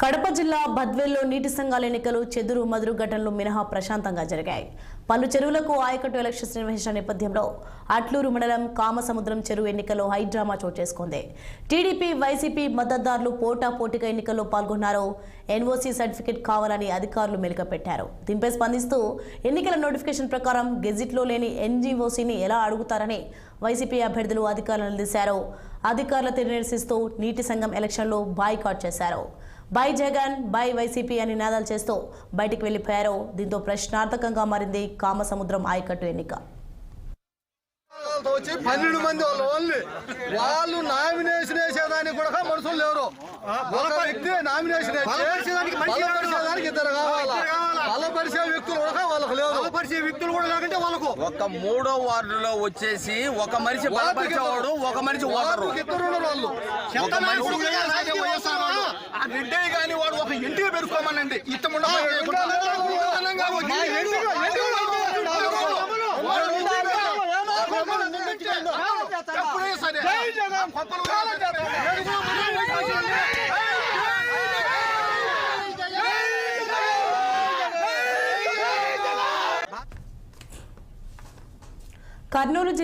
కడప జిల్లా బద్వేల్లో నీటి సంఘాల ఎన్నికలు చెదురు మదురు ఘటనలు మినహా ప్రశాంతంగా జరిగాయి. పలు చెరువులకు ఆయకట్టు ఎలక్షన్స్ నిర్వహించిన నేపథ్యంలో అట్లూరు మండలం కామసముద్రం చెరువు ఎన్నికల్లో హైడ్రామా చోటు చేసుకుంది. టీడీపీ వైసీపీ మద్దతుదారులు పోటాపోటీగా ఎన్నికల్లో పాల్గొన్నారు. ఎన్ఓసీ సర్టిఫికెట్ కావాలని అధికారులు మెలికపెట్టారు. దీనిపై స్పందిస్తూ ఎన్నికల నోటిఫికేషన్ ప్రకారం గెజిట్లో లేని ఎన్జీఓసీని ఎలా అడుగుతారని వైసీపీ అభ్యర్థులు అధికారులను నిలదీశారు. అధికారుల తీరు నిరసిస్తూ నీటి సంఘం ఎలక్షన్లో బాయ్కాట్ చేశారు. బై జగన్ బై వైసీపీ అని నినాదాలు చేస్తూ బయటికి వెళ్లిపోయారు. దీంతో ప్రశ్నార్థకంగా మారింది కామసముద్రం ఆయకట్టు ఎన్నిక. 12 మంది వాళ్ళు నామినేషన్ వేసేదానికి కూడా మనుషులు లేరు. ఒక వ్యక్తి నామినేషన్ బలపరిచేదానికి ఇద్దరు కావాలి. బలపరిచే వ్యక్తులు కూడా వాళ్ళకు లేరు. బలపరిచే వ్యక్తులు కూడా లేకుంటే వాళ్ళకు ఒక 3వ వార్డులో వచ్చేసి ఒక మనిషి బలపరిచేవాడు, ఒక మనిషి ఓటరు. ఇద్దరు వాళ్ళు రెడ్డి గాని వాడు ఒక ఇంటికి పెరుకోమనండి. ఇత్తముండ కర్నూలు